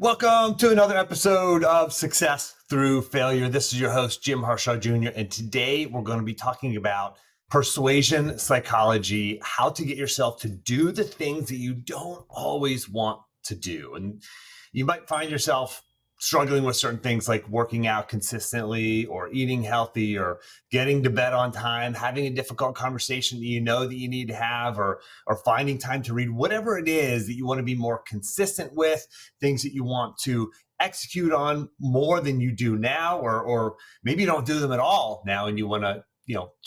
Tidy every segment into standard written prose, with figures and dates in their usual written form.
Welcome to another episode of Success Through Failure. This is your host, Jim Harshaw Jr., and today we're going to be talking about persuasion psychology, how to get yourself to do the things that you don't always want to do. And you might find yourself struggling with certain things like working out consistently or eating healthy or getting to bed on time, having a difficult conversation that you know that you need to have, or finding time to read, whatever it is that you want to be more consistent with, things that you want to execute on more than you do now, or maybe you don't do them at all now and you want to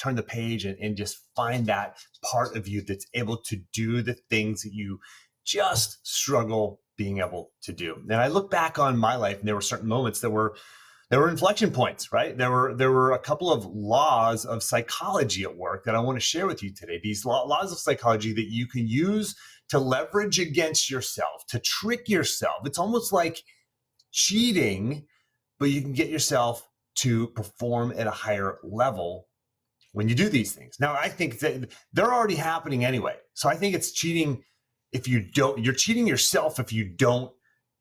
turn the page and just find that part of you that's able to do the things that you just struggle being able to do. And I look back on my life and there were certain moments that were inflection points, right? There were a couple of laws of psychology at work that I want to share with you today. These laws of psychology that you can use to leverage against yourself, to trick yourself. It's almost like cheating, but you can get yourself to perform at a higher level when you do these things. Now, I think that they're already happening anyway. So I think it's cheating if you don't, you're cheating yourself if you don't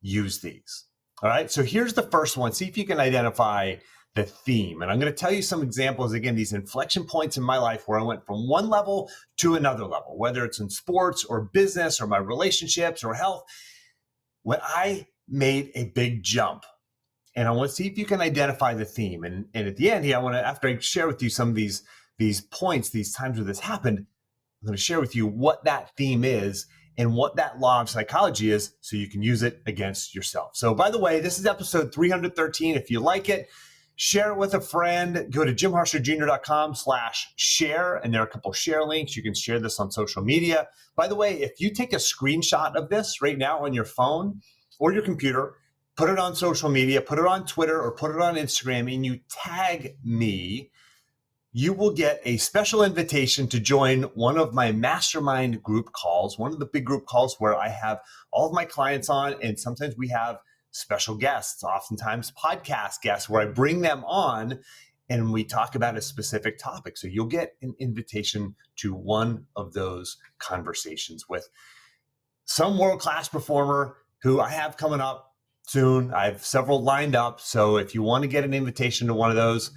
use these. All right. So here's the first one. See if you can identify the theme. And I'm going to tell you some examples, again, these inflection points in my life where I went from one level to another level, whether it's in sports or business or my relationships or health, when I made a big jump. And I want to see if you can identify the theme. And at the end here, I want to, after I share with you some of these points, these times where this happened, I'm going to share with you what that theme is and what that law of psychology is so you can use it against yourself. So by the way, this is episode 313. If you like it, share it with a friend. Go to jimharshawjr.com/share, and there are a couple of share links. You can share this on social media. By the way, if you take a screenshot of this right now on your phone or your computer, put it on social media, put it on Twitter or put it on Instagram, and you tag me, you will get a special invitation to join one of my mastermind group calls, one of the big group calls where I have all of my clients on, and sometimes we have special guests, oftentimes podcast guests, where I bring them on and we talk about a specific topic. So you'll get an invitation to one of those conversations with some world-class performer who I have coming up soon. I have several lined up. So if you want to get an invitation to one of those,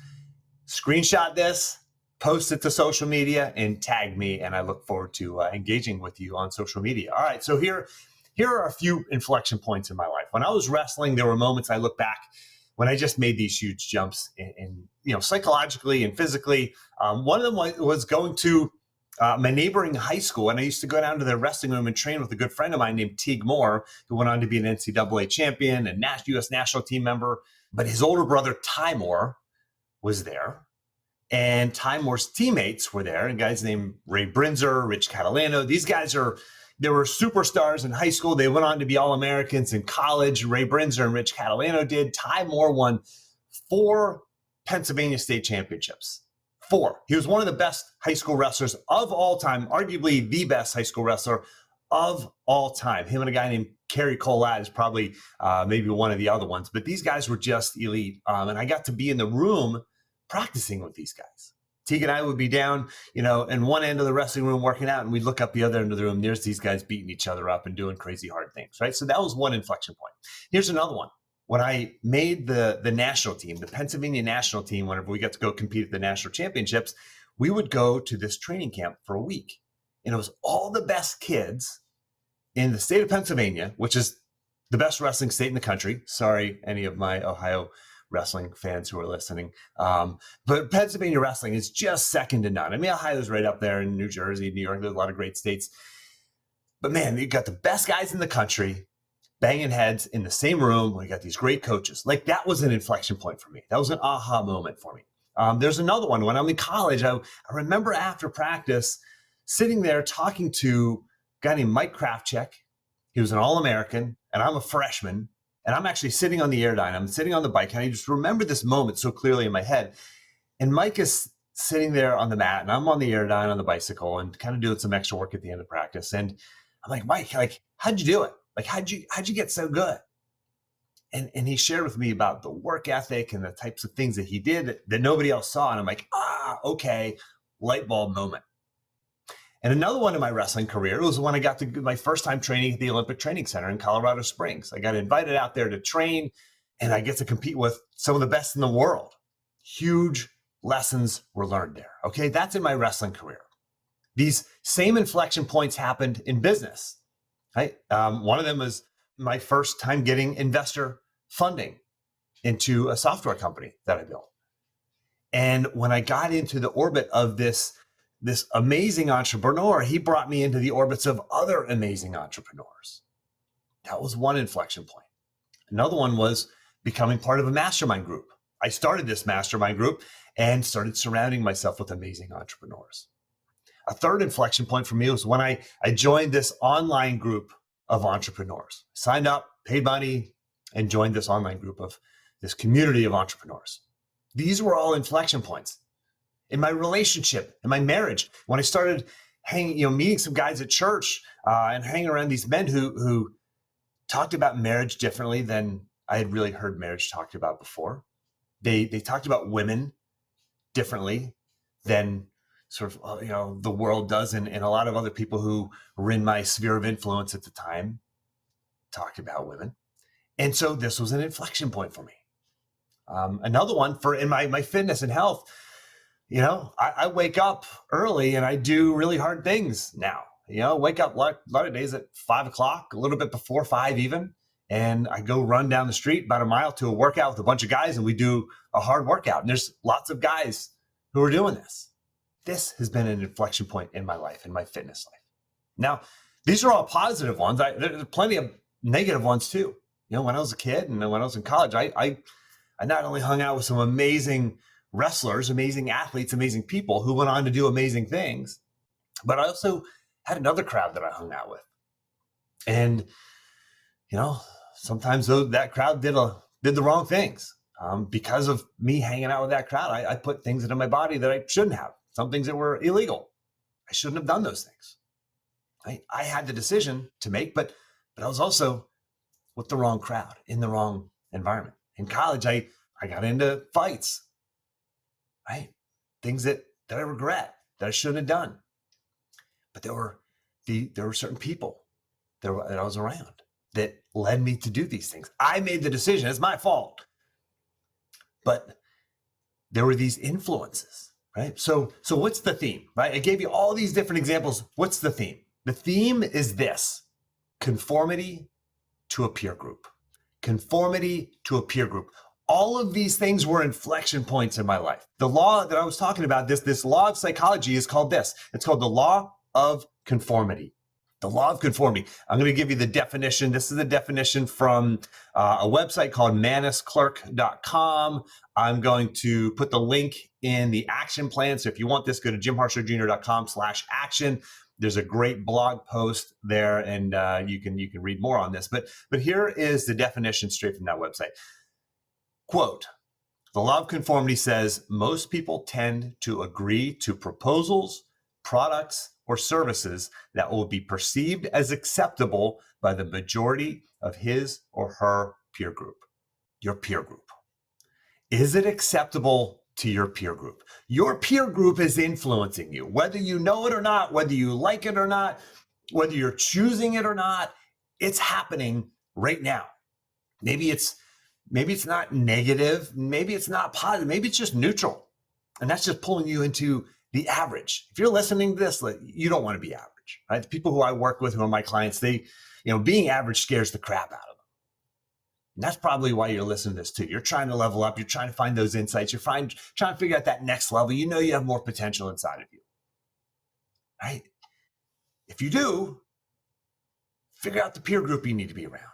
screenshot this, post it to social media, and tag me. And I look forward to engaging with you on social media. All right. So here are a few inflection points in my life. When I was wrestling, there were moments I look back when I just made these huge jumps in psychologically and physically. One of them was going to my neighboring high school. And I used to go down to the wrestling room and train with a good friend of mine named Teague Moore, who went on to be an NCAA champion and U.S. national team member. But his older brother, Ty Moore, was there. And Ty Moore's teammates were there, and guys named Ray Brinzer, Rich Catalano. These guys they were superstars in high school. They went on to be All-Americans in college. Ray Brinzer and Rich Catalano did. Ty Moore won 4 Pennsylvania state championships. 4. He was one of the best high school wrestlers of all time, arguably the best high school wrestler of all time. Him and a guy named Kerry Collat is probably maybe one of the other ones, but these guys were just elite. And I got to be in the room practicing with these guys. Teague and I would be down, in one end of the wrestling room working out, and we'd look up the other end of the room. There's these guys beating each other up and doing crazy hard things, right? So that was one inflection point. Here's another one. When I made the national team, the Pennsylvania national team, whenever we got to go compete at the national championships, we would go to this training camp for a week. And it was all the best kids in the state of Pennsylvania, which is the best wrestling state in the country. Sorry, any of my Ohio wrestling fans who are listening. But Pennsylvania wrestling is just second to none. I mean, Ohio's right up there in New Jersey, New York. There's a lot of great states. But man, you got the best guys in the country banging heads in the same room. We got these great coaches. Like, that was an inflection point for me. That was an aha moment for me. There's another one. When I'm in college, I remember after practice sitting there talking to a guy named Mike Krafchick. He was an All-American, and I'm a freshman. And I'm actually sitting on the Airdyne. I'm sitting on the bike, and I just remember this moment so clearly in my head. And Mike is sitting there on the mat, and I'm on the Airdyne on the bicycle and kind of doing some extra work at the end of practice. And I'm like, Mike, how'd you do it? Like, how'd you get so good? And he shared with me about the work ethic and the types of things that he did that nobody else saw. And I'm like, okay, light bulb moment. And another one in my wrestling career was when I got to my first time training at the Olympic Training Center in Colorado Springs. I got invited out there to train, and I get to compete with some of the best in the world. Huge lessons were learned there. Okay, that's in my wrestling career. These same inflection points happened in business. Right? One of them was my first time getting investor funding into a software company that I built. And when I got into the orbit of this amazing entrepreneur, he brought me into the orbits of other amazing entrepreneurs. That was one inflection point. Another one was becoming part of a mastermind group. I started this mastermind group and started surrounding myself with amazing entrepreneurs. A third inflection point for me was when I joined this online group of entrepreneurs. Signed up, paid money, and joined this online group of this community of entrepreneurs. These were all inflection points. In my relationship, in my marriage, when I started meeting some guys at church and hanging around these men who talked about marriage differently than I had really heard marriage talked about before. They talked about women differently than sort of the world does, and a lot of other people who were in my sphere of influence at the time talked about women. And so this was an inflection point for me. Another one in my fitness and health. I wake up early and I do really hard things now. Wake up a lot of days at 5 o'clock, a little bit before 5 even. And I go run down the street about a mile to a workout with a bunch of guys, and we do a hard workout. And there's lots of guys who are doing this. This has been an inflection point in my life, in my fitness life. Now, these are all positive ones. There's plenty of negative ones too. When I was a kid and when I was in college, I not only hung out with some amazing wrestlers, amazing athletes, amazing people who went on to do amazing things, but I also had another crowd that I hung out with. And, sometimes that crowd did the wrong things. Because of me hanging out with that crowd, I put things into my body that I shouldn't have, some things that were illegal. I shouldn't have done those things. I had the decision to make, but I was also with the wrong crowd in the wrong environment. In college, I got into fights, right? Things that I regret, that I shouldn't have done. But there were certain people that I was around that led me to do these things. I made the decision. It's my fault. But there were these influences, right? So what's the theme, right? I gave you all these different examples. What's the theme? The theme is this: conformity to a peer group. Conformity to a peer group. All of these things were inflection points in my life. The law that I was talking about, this law of psychology is called this. It's called the law of conformity. The law of conformity. I'm going to give you the definition. This is the definition from a website called manusclerk.com. I'm going to put the link in the action plan. So if you want this, go to jimharshawjr.com/action. There's a great blog post there, and you can read more on this. But here is the definition straight from that website. Quote, the law of conformity says most people tend to agree to proposals, products, or services that will be perceived as acceptable by the majority of his or her peer group. Your peer group. Is it acceptable to your peer group? Your peer group is influencing you, whether you know it or not, whether you like it or not, whether you're choosing it or not. It's happening right now. Maybe it's not negative. Maybe it's not positive. Maybe it's just neutral. And that's just pulling you into the average. If you're listening to this, you don't want to be average, right? The people who I work with, who are my clients, being average scares the crap out of them. And that's probably why you're listening to this too. You're trying to level up. You're trying to find those insights. You're trying to figure out that next level. You have more potential inside of you, right? If you do, figure out the peer group you need to be around.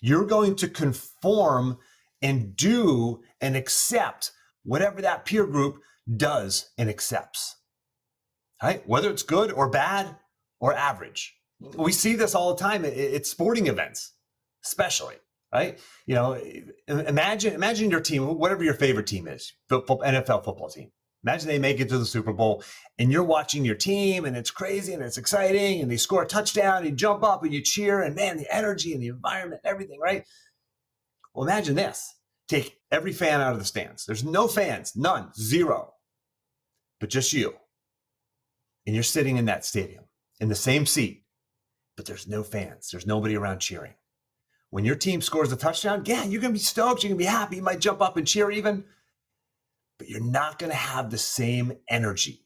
You're going to conform and do and accept whatever that peer group does and accepts, right? Whether it's good or bad or average. We see this all the time at sporting events, especially, right? Imagine your team, whatever your favorite team is, NFL football team. Imagine they make it to the Super Bowl and you're watching your team and it's crazy and it's exciting and they score a touchdown and you jump up and you cheer and man, the energy and the environment, everything, right? Well, imagine this. Take every fan out of the stands. There's no fans, none, zero, but just you. and you're sitting in that stadium in the same seat, but there's no fans. There's nobody around cheering. When your team scores a touchdown, yeah, you're going to be stoked. You're going to be happy. You might jump up and cheer even, but you're not going to have the same energy.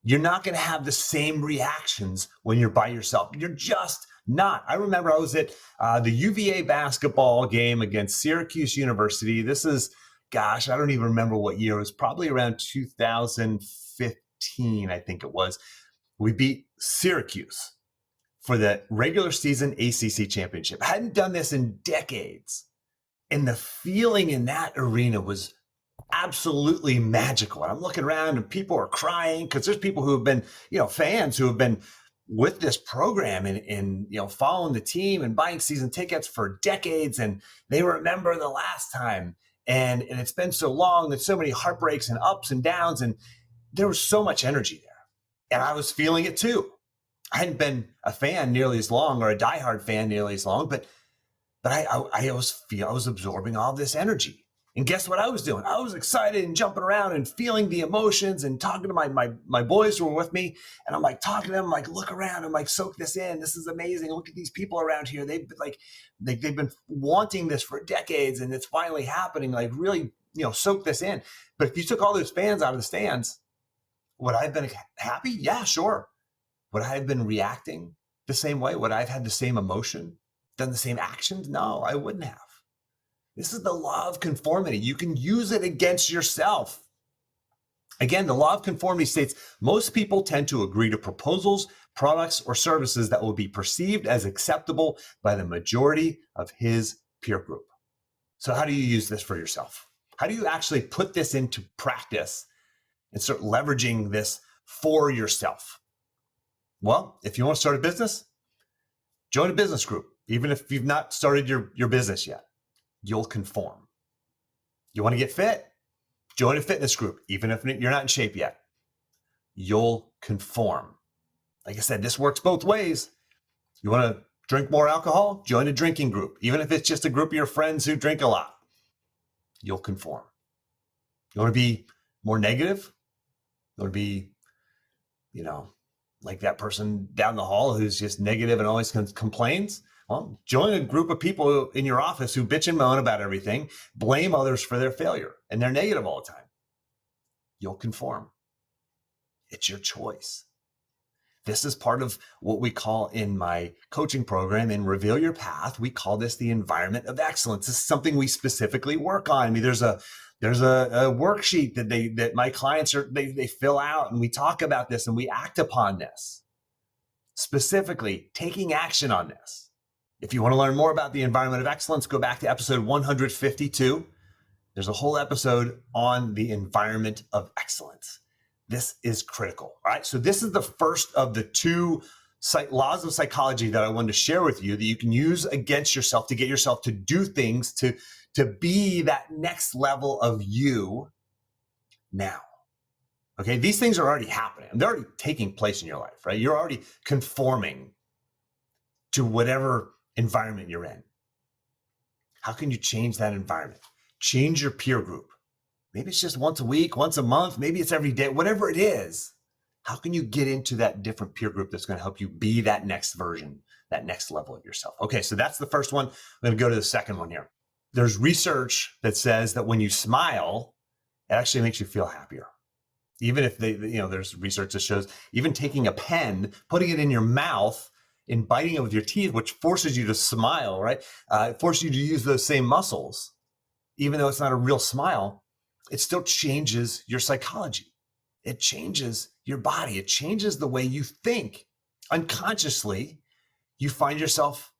You're not going to have the same reactions when you're by yourself. You're just not. I remember I was at the UVA basketball game against Syracuse University. This is, gosh, I don't even remember what year. It was probably around 2015, I think it was. We beat Syracuse for the regular season ACC championship. I hadn't done this in decades. And the feeling in that arena was absolutely magical. And I'm looking around and people are crying because there's people who have been, fans who have been with this program and following the team and buying season tickets for decades. And they remember the last time. And it's been so long. There's so many heartbreaks and ups and downs. And there was so much energy there. And I was feeling it too. I hadn't been a fan nearly as long or a diehard fan nearly as long, but I was absorbing all this energy. And guess what I was doing? I was excited and jumping around and feeling the emotions and talking to my boys who were with me. And I'm like talking to them, I'm like, look around. I'm like, soak this in. This is amazing. Look at these people around here. They've been wanting this for decades and it's finally happening. Like really, soak this in. But if you took all those fans out of the stands, would I have been happy? Yeah, sure. Would I have been reacting the same way? Would I have had the same emotion, done the same actions? No, I wouldn't have. This is the law of conformity. You can use it against yourself. Again, the law of conformity states most people tend to agree to proposals, products, or services that will be perceived as acceptable by the majority of his peer group. So how do you use this for yourself? How do you actually put this into practice and start leveraging this for yourself? Well, if you want to start a business, join a business group. Even if you've not started your business yet, you'll conform. You want to get fit? Join a fitness group. Even if you're not in shape yet, you'll conform. Like I said, this works both ways. You want to drink more alcohol? Join a drinking group. Even if it's just a group of your friends who drink a lot, you'll conform. You want to be more negative? You want to be, like that person down the hall who's just negative and always complains? Well, join a group of people in your office who bitch and moan about everything, blame others for their failure, and they're negative all the time. You'll conform. It's your choice. This is part of what we call in my coaching program in Reveal Your Path. We call this the environment of excellence. This is something we specifically work on. I mean, there's a worksheet that my clients they fill out, and we talk about this and we act upon this, specifically taking action on this. If you want to learn more about the environment of excellence, go back to episode 152. There's a whole episode on the environment of excellence. This is critical. All right. So this is the first of the two laws of psychology that I wanted to share with you that you can use against yourself to get yourself to do things to be that next level of you now. Okay. These things are already happening. They're already taking place in your life, right? You're already conforming to whatever environment you're in. How can you change that environment? Change your peer group. Maybe it's just once a week, once a month, maybe it's every day, whatever it is. How can you get into that different peer group that's going to help you be that next version, that next level of yourself? Okay, so that's the first one. I'm going to go to the second one here. There's research that says that when you smile, it actually makes you feel happier. Even if there's research that shows even taking a pen, putting it in your mouth and biting it with your teeth, which forces you to smile, right? It forces you to use those same muscles. Even though it's not a real smile, it still changes your psychology. It changes your body. It changes the way you think. Unconsciously, you find yourself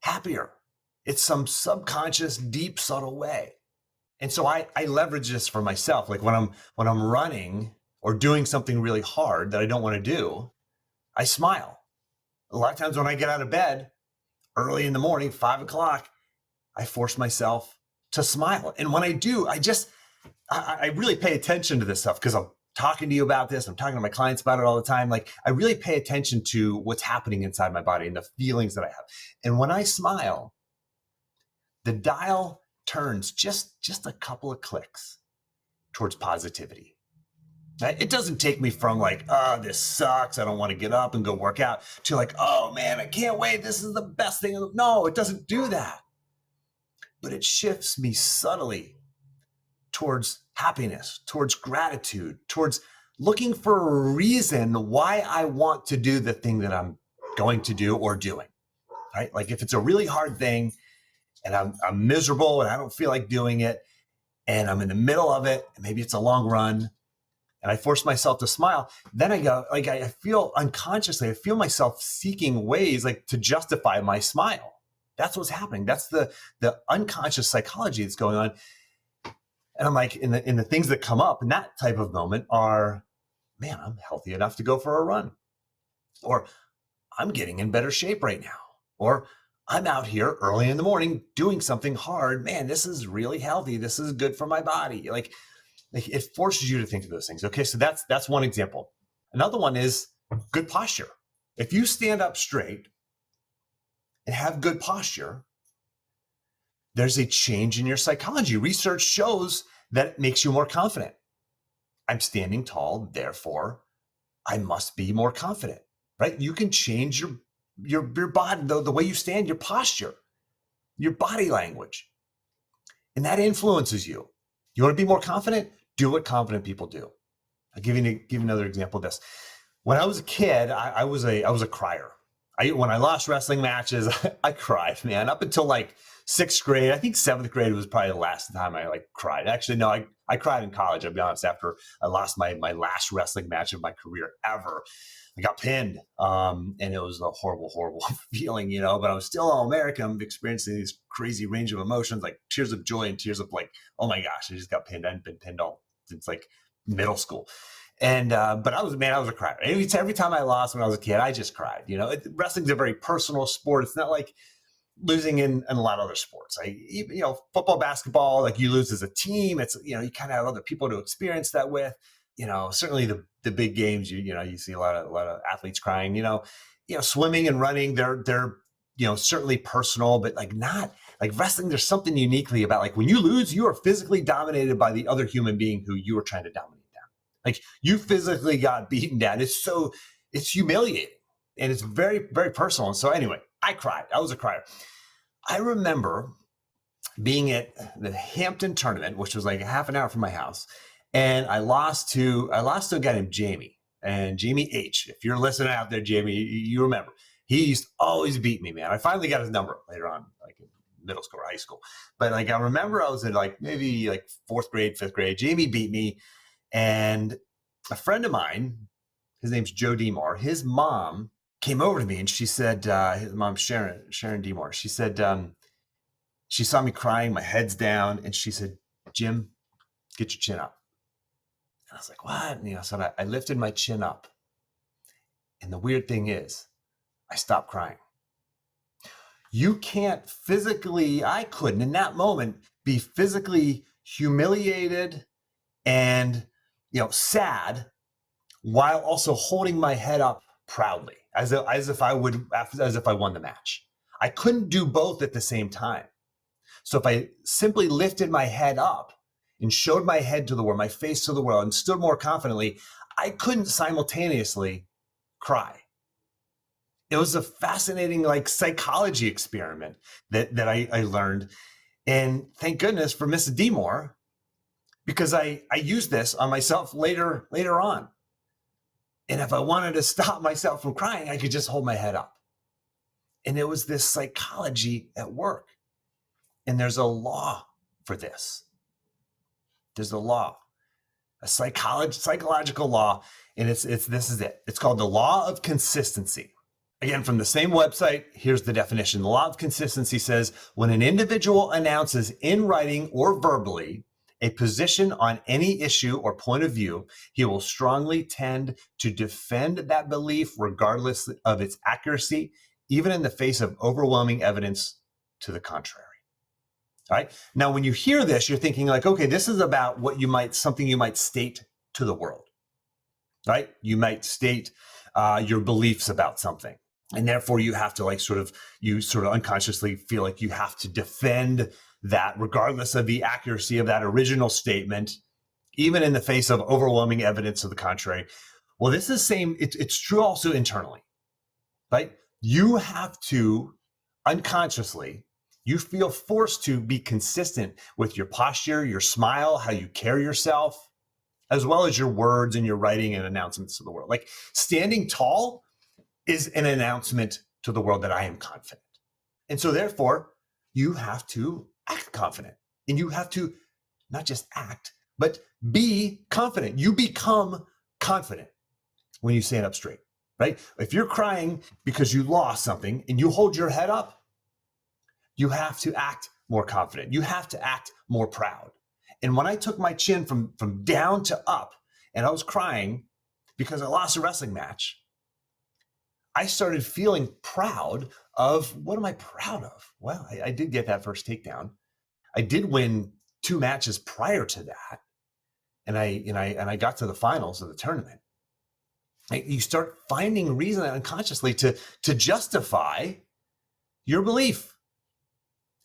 happier. It's some subconscious, deep, subtle way. And so I leverage this for myself. Like when I'm running or doing something really hard that I don't want to do, I smile. A lot of times when I get out of bed early in the morning, 5 o'clock, I force myself to smile. And when I do, I really pay attention to this stuff because I'm talking to you about this. I'm talking to my clients about it all the time. Like I really pay attention to what's happening inside my body and the feelings that I have. And when I smile, the dial turns just a couple of clicks towards positivity. Right? It doesn't take me from like, oh, this sucks, I don't want to get up and go work out, to like, oh man, I can't wait, this is the best thing. No, it doesn't do that. But it shifts me subtly towards happiness, towards gratitude, towards looking for a reason why I want to do the thing that I'm going to do or doing, right? Like if it's a really hard thing and I'm miserable and I don't feel like doing it and I'm in the middle of it, and maybe it's a long run, and I force myself to smile, then I go, like, I feel unconsciously, I feel myself seeking ways like to justify my smile. That's what's happening. That's the unconscious psychology that's going on. And I'm like, in the things that come up in that type of moment are, man, I'm healthy enough to go for a run, or I'm getting in better shape right now, or I'm out here early in the morning doing something hard. Man, this is really healthy. This is good for my body. Like it forces you to think of those things. Okay, so that's one example. Another one is good posture. If you stand up straight and have good posture, there's a change in your psychology. Research shows that it makes you more confident. I'm standing tall, therefore I must be more confident, right? You can change your body, the way you stand, your posture, your body language, and that influences you. You want to be more confident? Do what confident people do. I'll give you another example of this. When I was a kid, I was a crier. When I lost wrestling matches, I cried, man, up until like 6th grade. I think 7th grade was probably the last time I like cried. Actually, no, I cried in college, I'll be honest, after I lost my last wrestling match of my career ever. I got pinned, and it was a horrible, horrible feeling, but I was still All-American. I'm experiencing this crazy range of emotions, like tears of joy and tears of like, oh my gosh, I just got pinned. I hadn't been pinned since like middle school. And, but I was a crier. Every time I lost when I was a kid, I just cried. Wrestling's a very personal sport. It's not like losing in a lot of other sports. Football, basketball, like you lose as a team. It's, you kind of have other people to experience that with. Certainly the big games, you see a lot of athletes crying. Swimming and running, they're certainly personal, but like not like wrestling. There's something uniquely about like when you lose, you are physically dominated by the other human being who you are trying to dominate down. Like you physically got beaten down. It's humiliating, and it's very, very personal. And so anyway, I cried. I was a crier. I remember being at the Hampton tournament, which was like a half an hour from my house. And I lost to a guy named Jamie, and Jamie H. If you're listening out there, Jamie, you remember. He used to always beat me, man. I finally got his number later on, like in middle school or high school. But like I remember I was in like maybe like 4th grade, 5th grade. Jamie beat me. And a friend of mine, his name's Joe Demore, his mom came over to me and she said, his mom, Sharon Demore, she said, she saw me crying, my head's down, and she said, Jim, get your chin up. And I was like, what? And, so I lifted my chin up. And the weird thing is, I stopped crying. You can't physically, I couldn't in that moment be physically humiliated and, sad while also holding my head up proudly, as if I won the match. I couldn't do both at the same time. So if I simply lifted my head up and showed my head to the world, my face to the world, and stood more confidently, I couldn't simultaneously cry. It was a fascinating like psychology experiment that I learned. And thank goodness for Mrs. Demore, because I used this on myself later on. And if I wanted to stop myself from crying, I could just hold my head up. And it was this psychology at work. And there's a law for this. There's a law, a psychological law, and this is it. It's called the law of consistency. Again, from the same website, here's the definition. The law of consistency says, when an individual announces in writing or verbally a position on any issue or point of view, he will strongly tend to defend that belief regardless of its accuracy, even in the face of overwhelming evidence to the contrary. All right. Now, when you hear this, you're thinking like, okay, this is about something you might state to the world, right? You might state your beliefs about something. And therefore you have to you unconsciously feel like you have to defend that regardless of the accuracy of that original statement, even in the face of overwhelming evidence to the contrary. Well, this is the same. It's true also internally, right? You have to unconsciously, you feel forced to be consistent with your posture, your smile, how you carry yourself, as well as your words and your writing and announcements to the world. Like standing tall is an announcement to the world that I am confident. And so therefore, you have to act confident, and you have to not just act, but be confident. You become confident when you stand up straight, right? If you're crying because you lost something and you hold your head up, you have to act more confident. You have to act more proud. And when I took my chin from down to up and I was crying because I lost a wrestling match, I started feeling proud of, what am I proud of? Well, I did get that first takedown. I did win 2 matches prior to that. And I got to the finals of the tournament. You start finding reason unconsciously to justify your belief.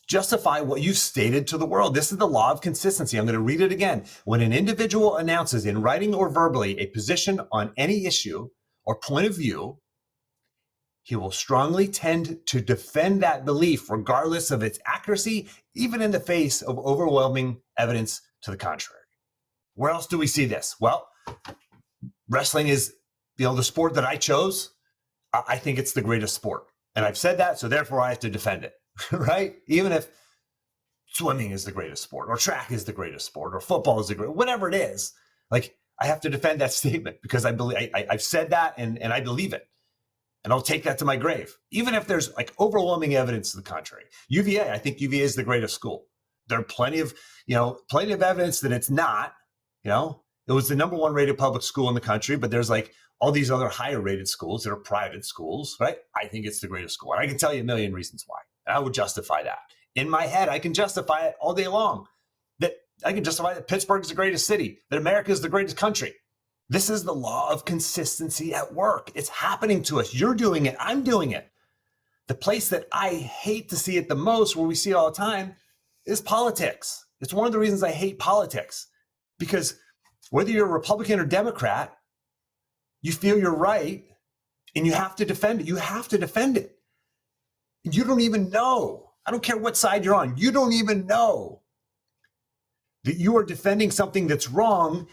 Justify what you stated to the world. This is the law of consistency. I'm going to read it again. When an individual announces in writing or verbally a position on any issue or point of view, he will strongly tend to defend that belief regardless of its accuracy, even in the face of overwhelming evidence to the contrary. Where else do we see this? Well, wrestling is, the sport that I chose. I think it's the greatest sport. And I've said that, so therefore I have to defend it, right? Even if swimming is the greatest sport, or track is the greatest sport, or football is the greatest, whatever it is, like I have to defend that statement because I believe I've said that and I believe it. And I'll take that to my grave, even if there's like overwhelming evidence to the contrary. UVA, I think UVA is the greatest school. There are plenty of evidence that it's not. It was the #1 rated public school in the country, but there's like all these other higher rated schools that are private schools, right? I think it's the greatest school. And I can tell you a million reasons why. And I would justify that. In my head, I can justify it all day long. That I can justify that Pittsburgh is the greatest city, that America is the greatest country. This is the law of consistency at work. It's happening to us. You're doing it. I'm doing it. The place that I hate to see it the most, where we see it all the time, is politics. It's one of the reasons I hate politics. Because whether you're a Republican or Democrat, you feel you're right and you have to defend it. You have to defend it. You don't even know. I don't care what side you're on. You don't even know that you are defending something that's wrong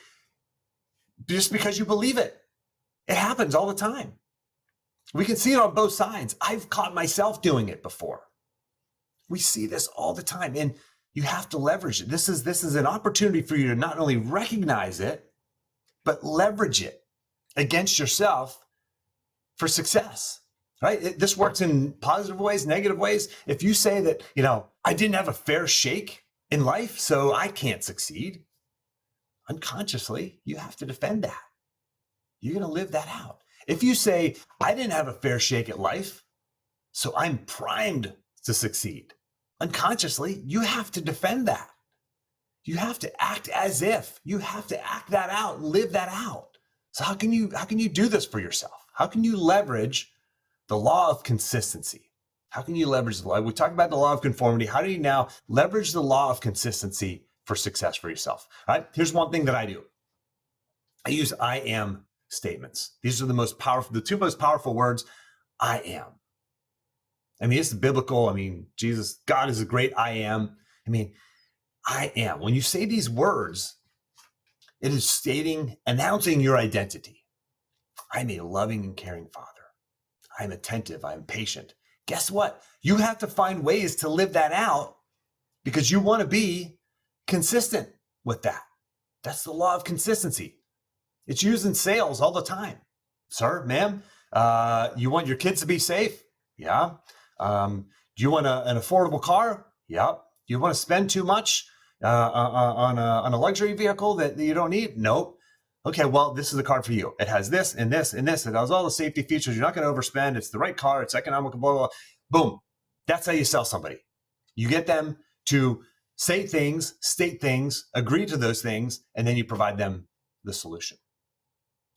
just because you believe it. It happens all the time. We can see it on both sides. I've caught myself doing it before. We see this all the time, and you have to leverage it. This is an opportunity for you to not only recognize it, but leverage it against yourself for success, right? This works in positive ways, negative ways. If you say that, I didn't have a fair shake in life, so I can't succeed, unconsciously, you have to defend that. You're going to live that out. If you say, I didn't have a fair shake at life, so I'm primed to succeed, unconsciously, you have to defend that. You have to act as if. You have to act that out, live that out. So how can you do this for yourself? How can you leverage the law of consistency? How can you leverage the law? We talked about the law of conformity. How do you now leverage the law of consistency for success for yourself? All right. Here's one thing that I do. I use I am statements. These are the 2 most powerful words. I am. I mean, it's biblical. I mean, God is a great I am. I mean, I am. When you say these words, it is announcing your identity. I'm a loving and caring father. I'm attentive. I'm patient. Guess what? You have to find ways to live that out because you want to be consistent with that. That's the law of consistency. It's used in sales all the time. Sir, ma'am, you want your kids to be safe? Yeah. Do you want an affordable car? Yep. Do you want to spend too much on a luxury vehicle that you don't need? Nope. Okay, well, this is the car for you. It has this and this and this. It has all the safety features. You're not going to overspend. It's the right car. It's economical, blah, blah, blah. Boom. That's how you sell somebody. You get them to say things, state things, agree to those things, and then you provide them the solution.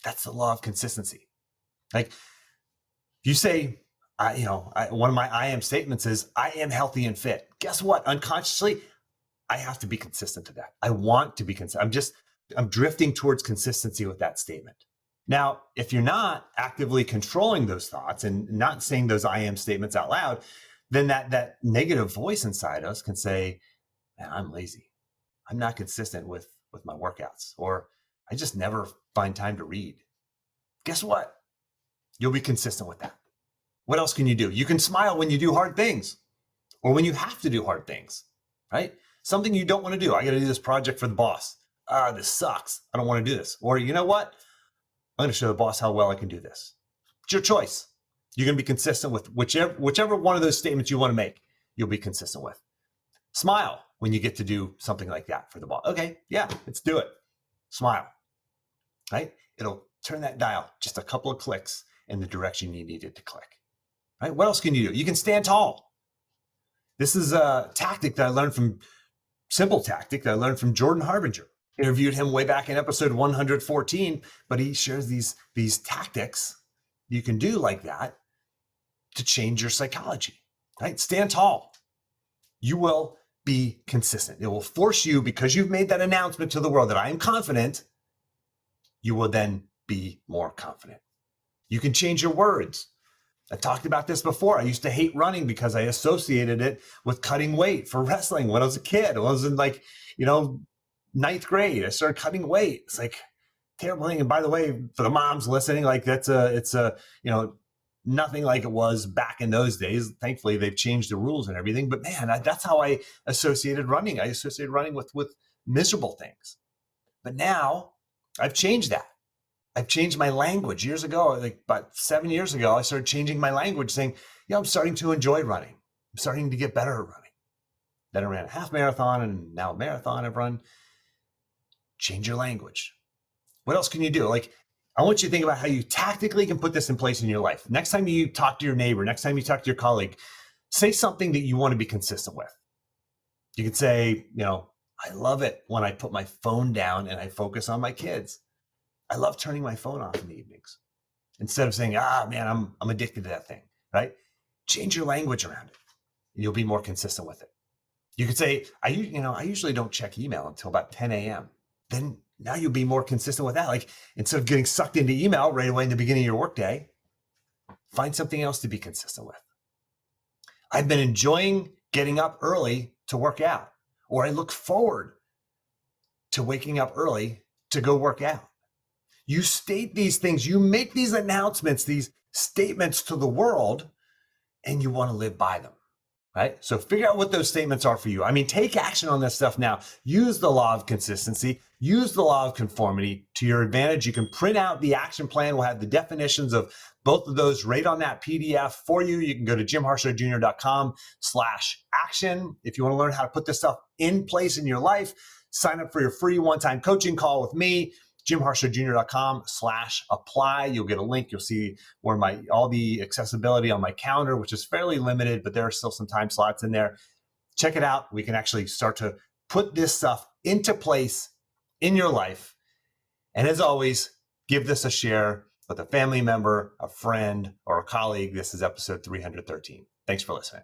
That's the law of consistency. Like you say, one of my I am statements is, I am healthy and fit. Guess what? Unconsciously, I have to be consistent to that. I want to be consistent. I'm drifting towards consistency with that statement. Now, if you're not actively controlling those thoughts and not saying those I am statements out loud, then that negative voice inside us can say, man, I'm lazy. I'm not consistent with my workouts, or I just never find time to read. Guess what? You'll be consistent with that. What else can you do? You can smile when you do hard things or when you have to do hard things, right? Something you don't want to do. I got to do this project for the boss. This sucks. I don't want to do this. Or you know what? I'm going to show the boss how well I can do this. It's your choice. You're going to be consistent with whichever one of those statements you want to make, you'll be consistent with. Smile when you get to do something like that for the boss. Okay, yeah, let's do it. Smile, right? It'll turn that dial just a couple of clicks in the direction you need it to click, right? What else can you do? You can stand tall. This is a tactic that I learned from, simple tactic that I learned from Jordan Harbinger. Interviewed him way back in episode 114, but he shares these tactics you can do like that to change your psychology, right? Stand tall. You will be consistent. It will force you, because you've made that announcement to the world that I am confident, you will then be more confident. You can change your words. I talked about this before. I used to hate running because I associated it with cutting weight for wrestling when I was a kid. I was in ninth grade. I started cutting weight. It's like terrible thing. And by the way, for the moms listening, like it's a nothing like it was back in those days. Thankfully, they've changed the rules and everything. But man, that's how I associated running. I associated running with miserable things. But now I've changed that. I've changed my language. Years ago, like about 7 years ago, I started changing my language, saying, I'm starting to enjoy running. I'm starting to get better at running. Then I ran a half marathon, and now a marathon I've run. Change your language. What else can you do? Like, I want you to think about how you tactically can put this in place in your life. Next time you talk to your neighbor, next time you talk to your colleague, say something that you want to be consistent with. You could say, I love it when I put my phone down and I focus on my kids. I love turning my phone off in the evenings. Instead of saying, man, I'm addicted to that thing, right? Change your language around it. And you'll be more consistent with it. You could say, I usually don't check email until about 10 a.m. Then now you'll be more consistent with that. Like, instead of getting sucked into email right away in the beginning of your workday, find something else to be consistent with. I've been enjoying getting up early to work out, or I look forward to waking up early to go work out. You state these things, you make these announcements, these statements to the world, and you want to live by them, right? So figure out what those statements are for you. I mean, take action on this stuff now. Use the law of consistency, use the law of conformity to your advantage. You can print out the action plan. We'll have the definitions of both of those right on that PDF for you. You can go to jimharshawjr.com/action. If you want to learn how to put this stuff in place in your life, sign up for your free one-time coaching call with me. jimharshawjr.com/apply. You'll get a link. You'll see where all the accessibility on my calendar, which is fairly limited, but there are still some time slots in there. Check it out. We can actually start to put this stuff into place in your life. And as always, give this a share with a family member, a friend, or a colleague. This is episode 313. Thanks for listening.